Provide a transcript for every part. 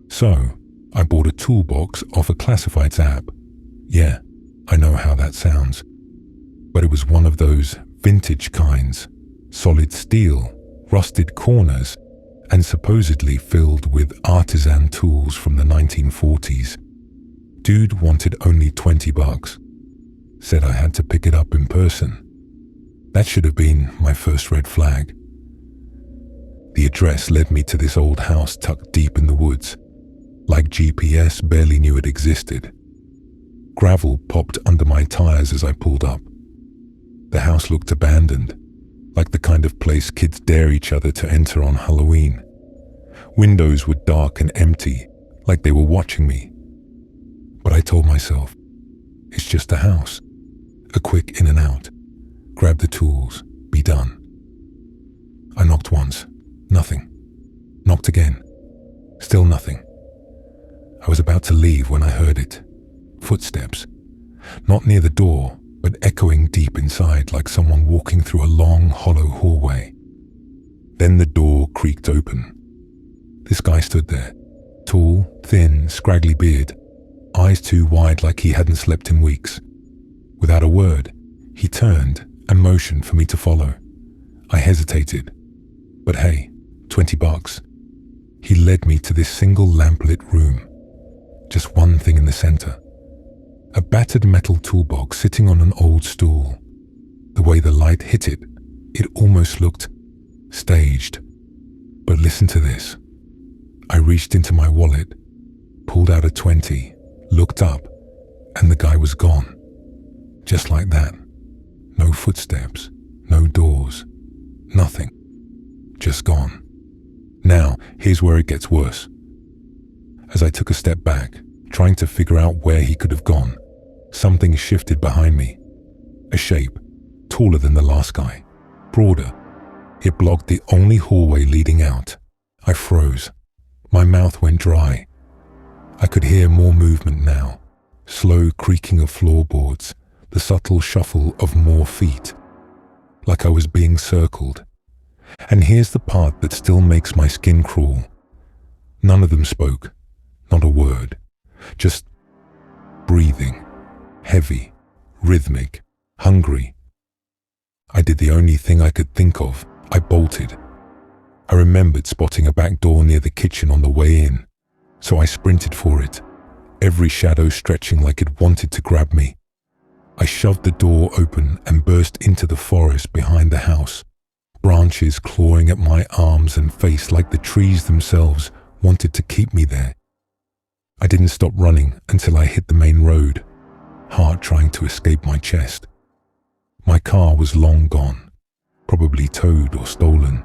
So, I bought a toolbox off a classifieds app. Yeah, I know how that sounds. But it was one of those vintage kinds, solid steel, rusted corners, and supposedly filled with artisan tools from the 1940s. Dude wanted only $20. Said I had to pick it up in person. That should have been my first red flag. The address led me to this old house tucked deep in the woods, like GPS barely knew it existed. Gravel popped under my tires as I pulled up. The house looked abandoned, like the kind of place kids dare each other to enter on Halloween. Windows were dark and empty, like they were watching me. But I told myself, it's just a house. A quick in and out. Grab the tools, be done. I knocked once, nothing. Knocked again, still nothing. I was about to leave when I heard it. Footsteps. Not near the door, but echoing deep inside like someone walking through a long, hollow hallway. Then the door creaked open. This guy stood there, tall, thin, scraggly beard, eyes too wide like he hadn't slept in weeks. Without a word, he turned and motioned for me to follow. I hesitated. But hey, $20. He led me to this single lamplit room. Just one thing in the center. A battered metal toolbox sitting on an old stool. The way the light hit it, it almost looked staged. But listen to this. I reached into my wallet, pulled out a 20, looked up, and the guy was gone. Just like that. No footsteps, no doors, nothing. Just gone. Now, here's where it gets worse. As I took a step back, trying to figure out where he could have gone, something shifted behind me. A shape, taller than the last guy, broader. It blocked the only hallway leading out. I froze. My mouth went dry. I could hear more movement now. Slow creaking of floorboards, the subtle shuffle of more feet. Like I was being circled. And here's the part that still makes my skin crawl. None of them spoke. Not a word. Just breathing. Heavy. Rhythmic. Hungry. I did the only thing I could think of. I bolted. I remembered spotting a back door near the kitchen on the way in, so I sprinted for it, every shadow stretching like it wanted to grab me. I shoved the door open and burst into the forest behind the house, branches clawing at my arms and face like the trees themselves wanted to keep me there. I didn't stop running until I hit the main road, heart trying to escape my chest. My car was long gone, probably towed or stolen.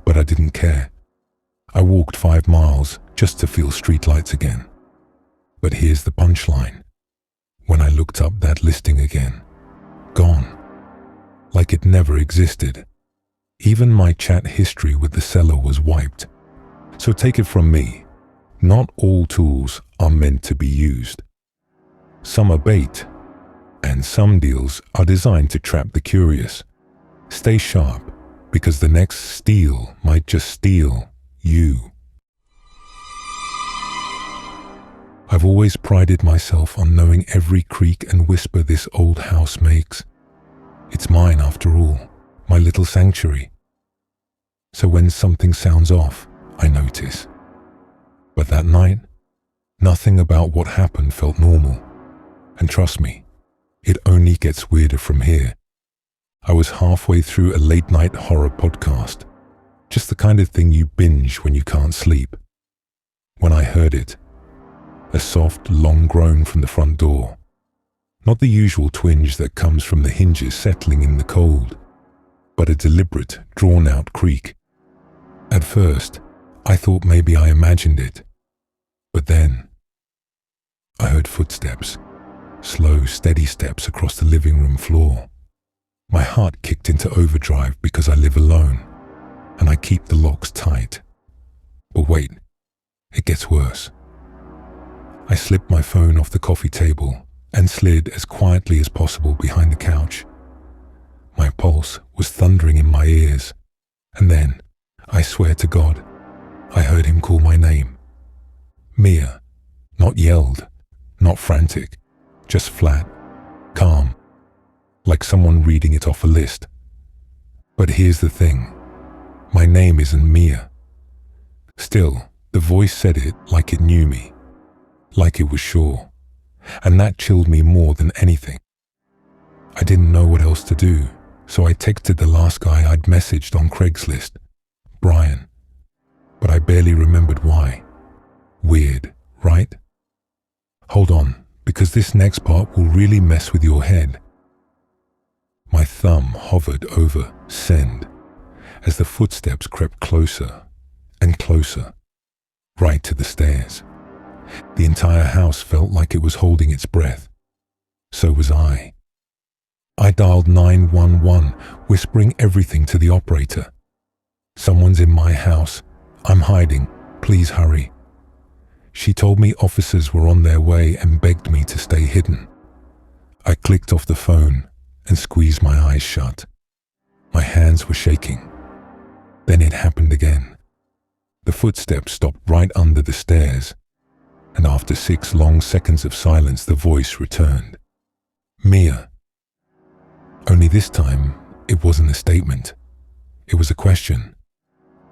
But I didn't care. I walked 5 miles just to feel streetlights again. But here's the punchline. When I looked up that listing again, gone. Like it never existed. Even my chat history with the seller was wiped. So take it from me, not all tools are meant to be used. Some are bait, and some deals are designed to trap the curious. Stay sharp. Because the next steal might just steal you. I've always prided myself on knowing every creak and whisper this old house makes. It's mine after all, my little sanctuary. So when something sounds off, I notice. But that night, nothing about what happened felt normal. And trust me, it only gets weirder from here. I was halfway through a late-night horror podcast, just the kind of thing you binge when you can't sleep. When I heard it, a soft, long groan from the front door. Not the usual twinge that comes from the hinges settling in the cold, but a deliberate, drawn-out creak. At first, I thought maybe I imagined it. But then, I heard footsteps, slow, steady steps across the living room floor. My heart kicked into overdrive because I live alone, and I keep the locks tight. But wait, it gets worse. I slipped my phone off the coffee table and slid as quietly as possible behind the couch. My pulse was thundering in my ears, and then, I swear to God, I heard him call my name. Mia. Not yelled, not frantic, just flat, calm, like someone reading it off a list. But here's the thing. My name isn't Mia. Still, the voice said it like it knew me, like it was sure, and that chilled me more than anything. I didn't know what else to do, so I texted the last guy I'd messaged on Craigslist, Brian, but I barely remembered why. Weird, right? Hold on, because this next part will really mess with your head. My thumb hovered over send as the footsteps crept closer and closer, right to the stairs. The entire house felt like it was holding its breath. So was I. I dialed 911, whispering everything to the operator. Someone's in my house. I'm hiding. Please hurry. She told me officers were on their way and begged me to stay hidden. I clicked off the phone and squeezed my eyes shut. My hands were shaking. Then it happened again. The footsteps stopped right under the stairs, and after 6 long seconds of silence, the voice returned. Mia. Only this time, it wasn't a statement. It was a question.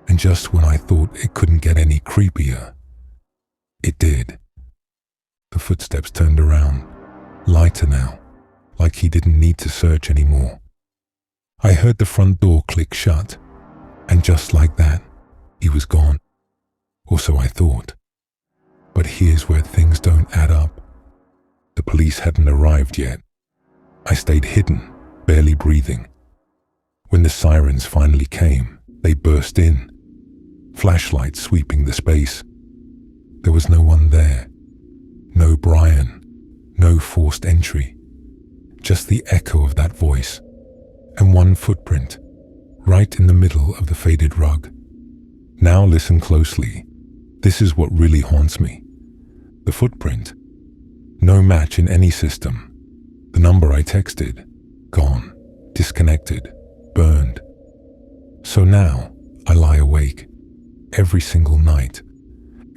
And just when I thought it couldn't get any creepier, it did. The footsteps turned around, lighter now, like he didn't need to search anymore. I heard the front door click shut, and just like that, he was gone. Or so I thought. But here's where things don't add up. The police hadn't arrived yet. I stayed hidden, barely breathing. When the sirens finally came, they burst in, flashlights sweeping the space. There was no one there. No Brian. No forced entry. Just the echo of that voice. And one footprint, right in the middle of the faded rug. Now listen closely. This is what really haunts me. The footprint. No match in any system. The number I texted. Gone. Disconnected. Burned. So now, I lie awake. Every single night.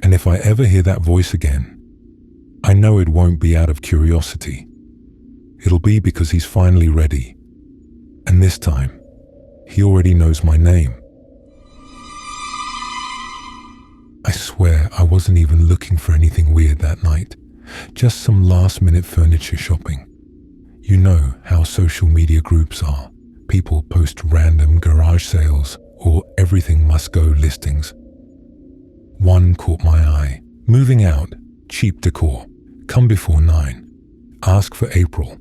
And if I ever hear that voice again, I know it won't be out of curiosity. It'll be because he's finally ready. And this time, he already knows my name. I swear I wasn't even looking for anything weird that night. Just some last-minute furniture shopping. You know how social media groups are. People post random garage sales or everything must go listings. One caught my eye. Moving out, cheap decor, come before 9, ask for April.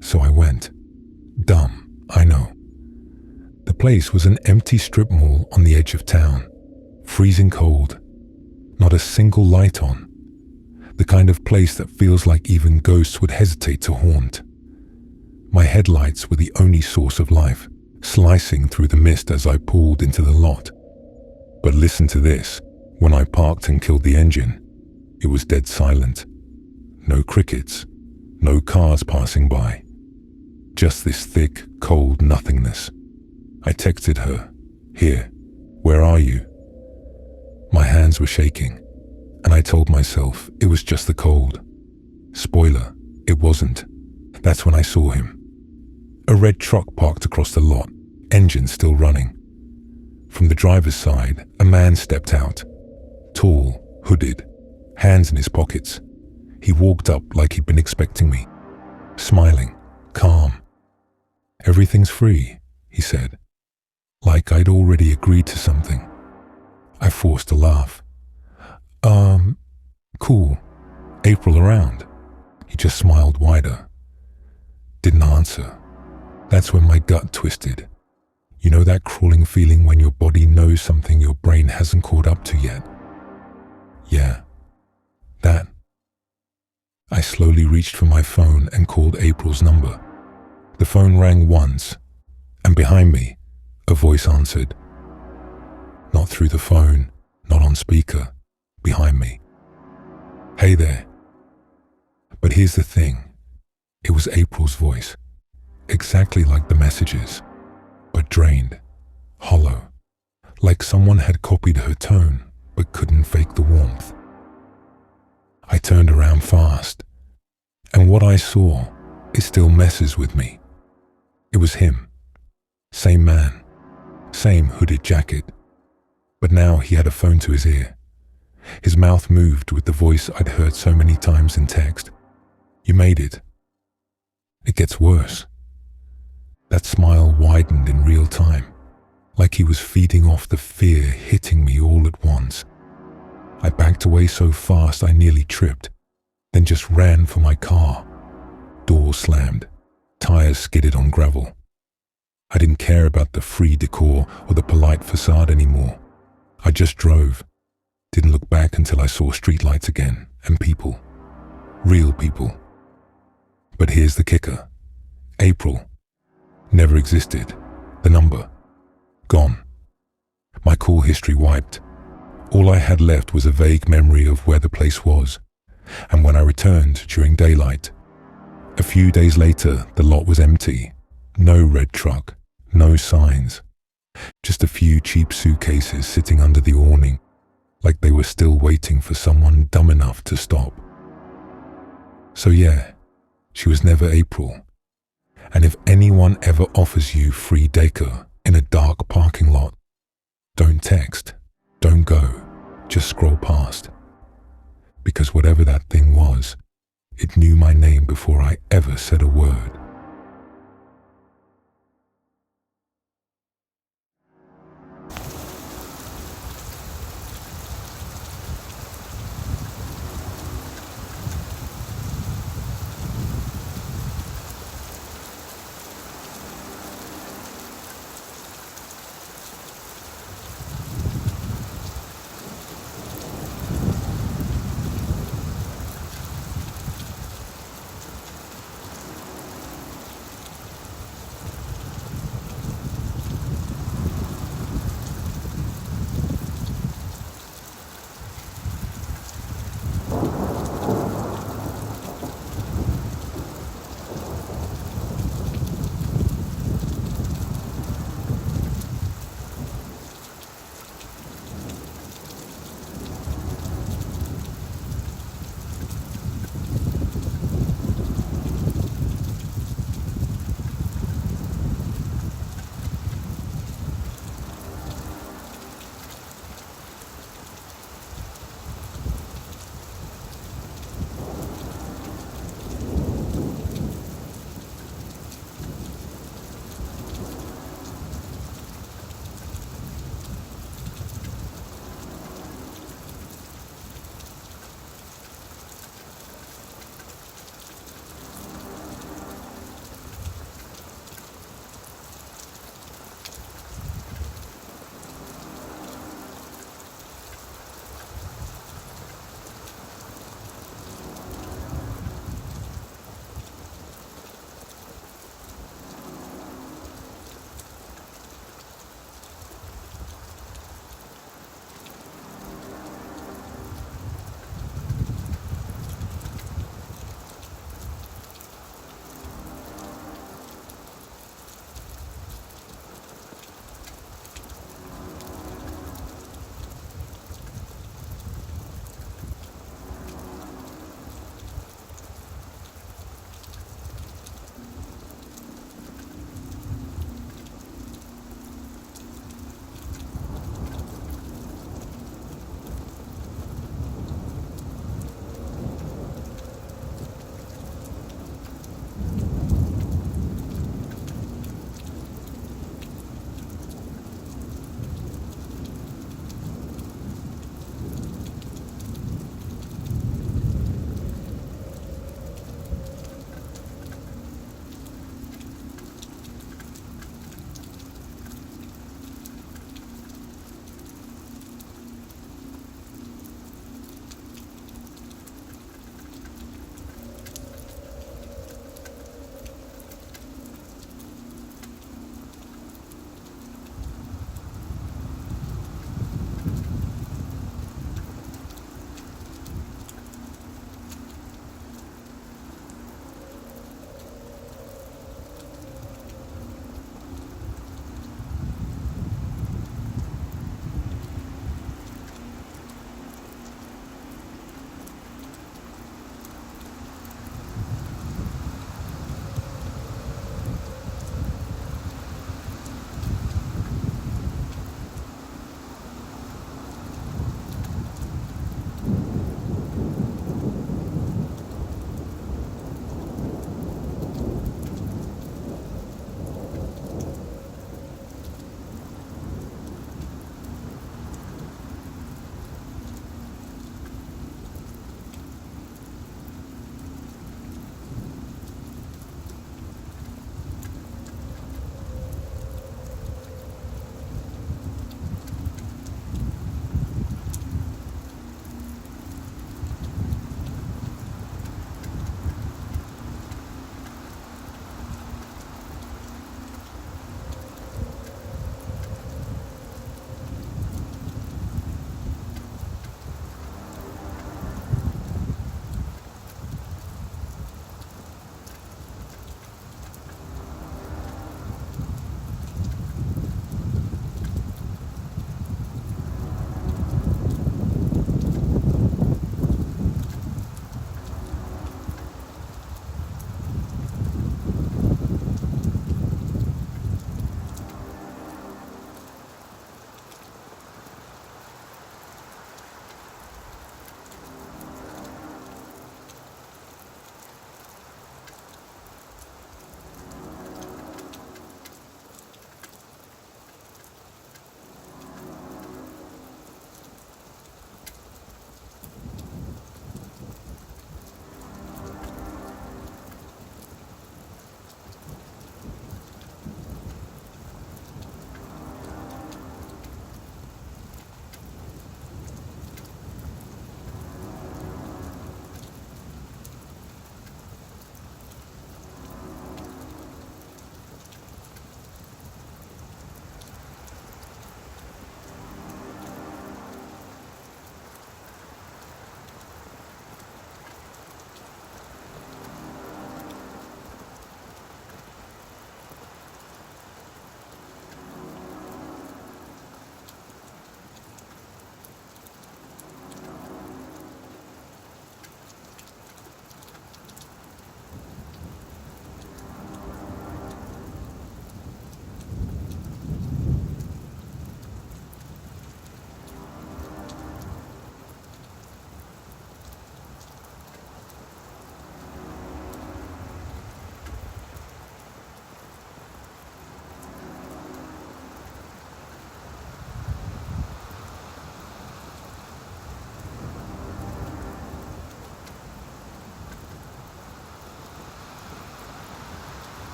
So I went. Dumb, I know. The place was an empty strip mall on the edge of town. Freezing cold. Not a single light on. The kind of place that feels like even ghosts would hesitate to haunt. My headlights were the only source of life, slicing through the mist as I pulled into the lot. But listen to this. When I parked and killed the engine, it was dead silent. No crickets, no cars passing by. Just this thick, cold nothingness. I texted her, "Here, where are you?" My hands were shaking, and I told myself it was just the cold. Spoiler, it wasn't. That's when I saw him. A red truck parked across the lot, engine still running. From the driver's side, a man stepped out. Tall, hooded, hands in his pockets. He walked up like he'd been expecting me. Smiling, calm. "Everything's free," he said. Like I'd already agreed to something. I forced a laugh. Cool. April around?" He just smiled wider. Didn't answer. That's when my gut twisted. You know that crawling feeling when your body knows something your brain hasn't caught up to yet? Yeah, that. I slowly reached for my phone and called April's number. The phone rang once, and behind me, a voice answered. Not through the phone, not on speaker, behind me. "Hey there." But here's the thing. It was April's voice, exactly like the messages, but drained, hollow, like someone had copied her tone but couldn't fake the warmth. I turned around fast, and what I saw, it still messes with me. It was him. Same man, same hooded jacket, but now he had a phone to his ear. His mouth moved with the voice I'd heard so many times in text. "You made it. It gets worse." That smile widened in real time, like he was feeding off the fear hitting me all at once. I backed away so fast I nearly tripped, then just ran for my car. Door slammed, tires skidded on gravel. I didn't care about the free decor or the polite facade anymore. I just drove, didn't look back until I saw streetlights again and people. Real people. But here's the kicker. April never existed. The number gone. My call history wiped. All I had left was a vague memory of where the place was, and when I returned during daylight. A few days later, the lot was empty. No red truck, no signs. Just a few cheap suitcases sitting under the awning, like they were still waiting for someone dumb enough to stop. So yeah, she was never April. And if anyone ever offers you free decor in a dark parking lot, don't text, don't go, just scroll past. Because whatever that thing was, it knew my name before I ever said a word.